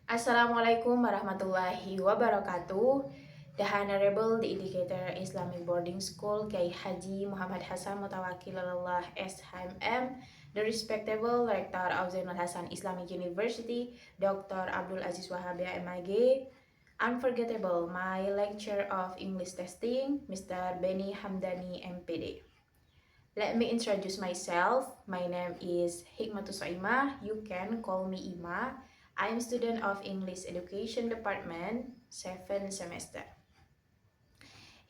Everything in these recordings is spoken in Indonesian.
Assalamualaikum warahmatullahi wabarakatuh. The Honorable, the Educator Islamic Boarding School, Kiai Haji Muhammad Hasan Mutawakkilallah SHMM, the respectable Rector of Zainul Hasan Islamic University, Dr. Abdul Aziz Wahabia MIG, unforgettable, my lecturer of English testing, Mr. Benny Hamdani MPD. Let me introduce myself. My name is Hikmatus Soimah. You can call me Ima. I am student of English Education Department, 7th semester.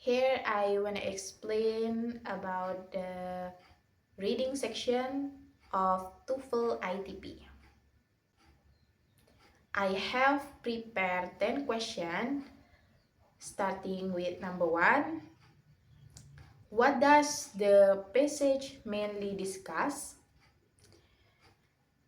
Here I want to explain about the reading section of TOEFL ITP. I have prepared 10 questions, starting with number 1. What does the passage mainly discuss?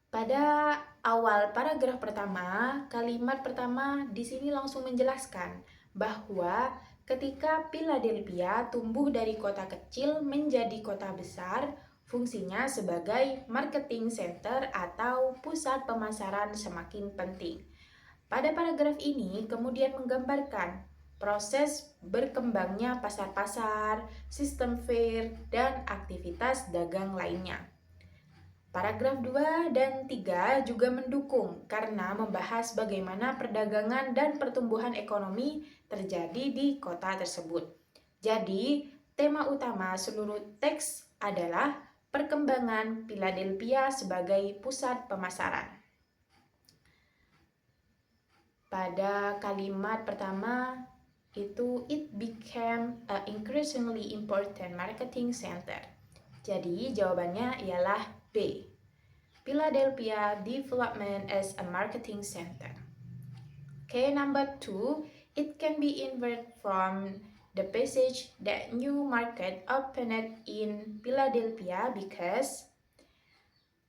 Pada awal paragraf pertama, kalimat pertama di sini langsung menjelaskan bahwa ketika Philadelphia tumbuh dari kota kecil menjadi kota besar, fungsinya sebagai marketing center atau pusat pemasaran semakin penting. Pada paragraf ini kemudian menggambarkan proses berkembangnya pasar-pasar, sistem fair, dan aktivitas dagang lainnya. Paragraf 2 dan 3 juga mendukung karena membahas bagaimana perdagangan dan pertumbuhan ekonomi terjadi di kota tersebut. Jadi, tema utama seluruh teks adalah perkembangan Philadelphia sebagai pusat pemasaran. Pada kalimat pertama itu it became an increasingly important marketing center. Jadi jawabannya ialah B. Philadelphia development as a marketing center. Okay, number 2, it can be inferred from the passage that new market opened in Philadelphia because.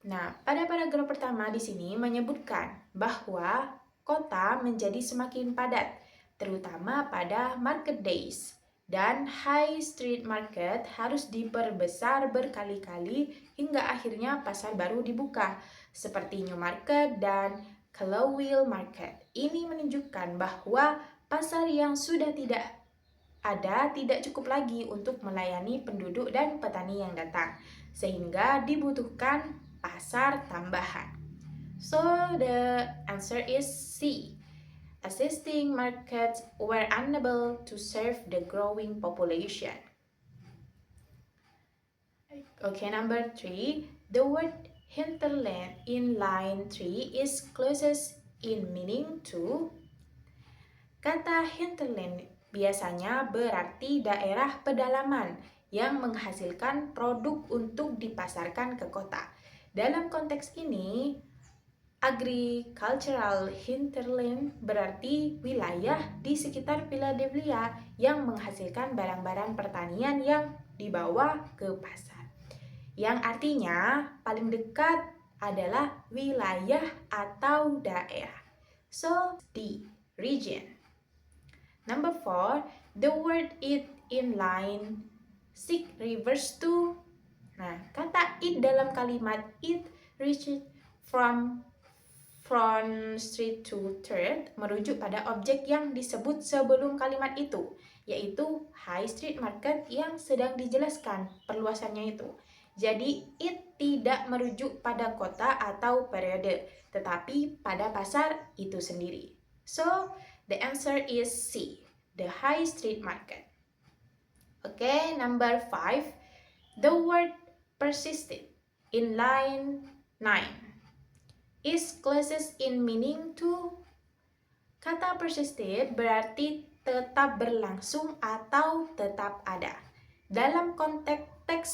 Nah, pada paragraf pertama di sini menyebutkan bahwa kota menjadi semakin padat, terutama pada market days, dan high street market harus diperbesar berkali-kali hingga akhirnya pasar baru dibuka, seperti New Market dan Caldwell Market. Ini menunjukkan bahwa pasar yang sudah tidak ada tidak cukup lagi untuk melayani penduduk dan petani yang datang, sehingga dibutuhkan pasar tambahan. So the answer is C. Existing markets were unable to serve the growing population. Okay, number 3. The word hinterland in line 3 is closest in meaning to. Kata hinterland biasanya berarti daerah pedalaman yang menghasilkan produk untuk dipasarkan ke kota. Dalam konteks ini, agricultural hinterland berarti wilayah di sekitar Philadelphia yang menghasilkan barang-barang pertanian yang dibawa ke pasar. Yang artinya paling dekat adalah wilayah atau daerah. So, D, region. Number 4, the word it in line 6 refers to. Nah, kata it dalam kalimat it reached from street to third merujuk pada objek yang disebut sebelum kalimat itu, yaitu high street market yang sedang dijelaskan perluasannya itu. Jadi it tidak merujuk pada kota atau periode, tetapi pada pasar itu sendiri. So the answer is C, the high street market. Okay, number 5, the word persisted in line 9 is closest in meaning to. Kata persisted berarti tetap berlangsung atau tetap ada. Dalam konteks teks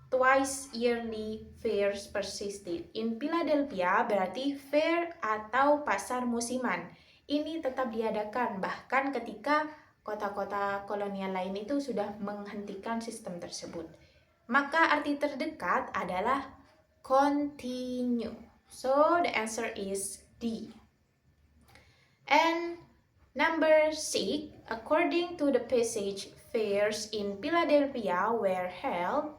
twice yearly fairs persisted in Philadelphia berarti fair atau pasar musiman. Ini tetap diadakan bahkan ketika kota-kota kolonial lain itu sudah menghentikan sistem tersebut. Maka arti terdekat adalah continue. So the answer is D. And number 6, according to the passage, fairs in Philadelphia were held.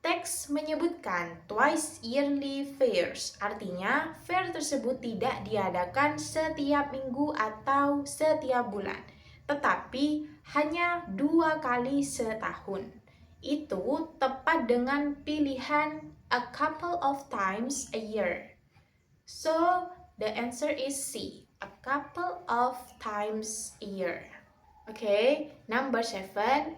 Teks menyebutkan twice yearly fairs, artinya fair tersebut tidak diadakan setiap minggu atau setiap bulan, tetapi hanya 2 kali setahun. Itu tepat dengan pilihan a couple of times a year. So, the answer is C, a couple of times a year. Okay, number 7,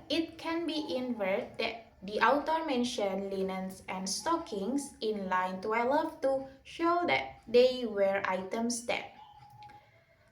it can be inferred that the author mentioned linens and stockings in line 12 to show that they were items that.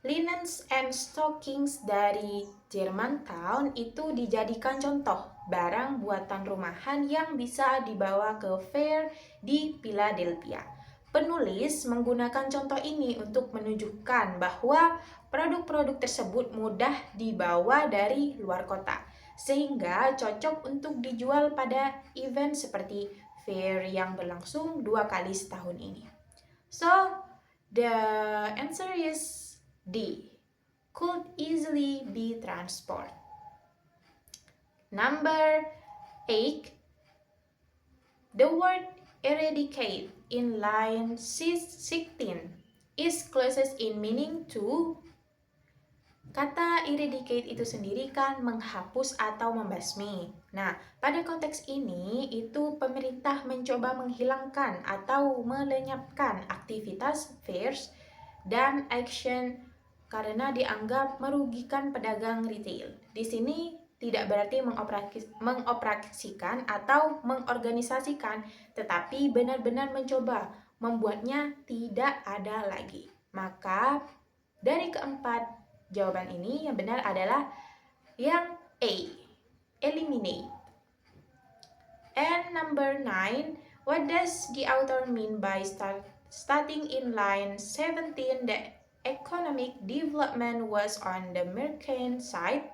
Linens and stockings dari Germantown itu dijadikan contoh barang buatan rumahan yang bisa dibawa ke fair di Philadelphia. Penulis menggunakan contoh ini untuk menunjukkan bahwa produk-produk tersebut mudah dibawa dari luar kota, sehingga cocok untuk dijual pada event seperti fair yang berlangsung 2 kali setahun ini. So, the answer is D, could easily be transported. Number 8, the word eradicate in line 16 is closest in meaning to. Kata eradicate itu sendiri kan menghapus atau membasmi. Nah, pada konteks ini itu pemerintah mencoba menghilangkan atau melenyapkan aktivitas fairs dan action karena dianggap merugikan pedagang retail. Di sini tidak berarti mengoperasikan atau mengorganisasikan, tetapi benar-benar mencoba membuatnya tidak ada lagi. Maka dari keempat jawaban ini yang benar adalah yang A, eliminate. And number 9, what does the author mean by starting in line 17 that economic development was on the merchant side?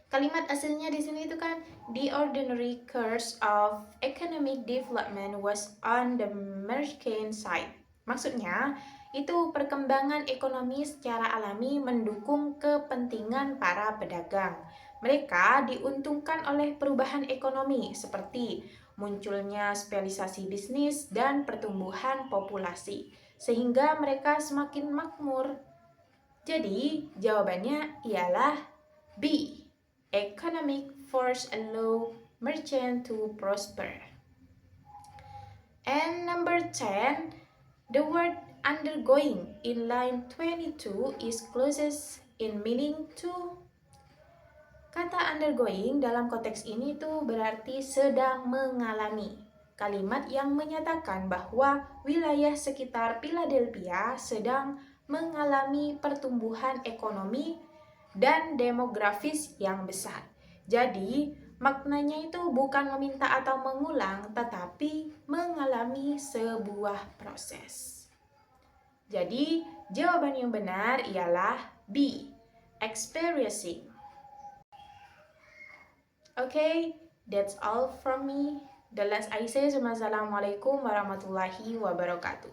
Kalimat aslinya di sini itu kan the ordinary course of economic development was on the merchant side. Maksudnya, itu perkembangan ekonomi secara alami mendukung kepentingan para pedagang. Mereka diuntungkan oleh perubahan ekonomi seperti munculnya spesialisasi bisnis dan pertumbuhan populasi, sehingga mereka semakin makmur. Jadi, jawabannya ialah B. Economic force allow merchant to prosper. And number 10, the word undergoing in line 22 is closest in meaning to. Kata undergoing dalam konteks ini tuh berarti sedang mengalami. Kalimat yang menyatakan bahwa wilayah sekitar Philadelphia sedang mengalami pertumbuhan ekonomi dan demografis yang besar. Jadi, maknanya itu bukan meminta atau mengulang, tetapi mengalami sebuah proses. Jadi, jawaban yang benar ialah B, experiencing. Okay, that's all from me. The last I say, Assalamualaikum warahmatullahi wabarakatuh.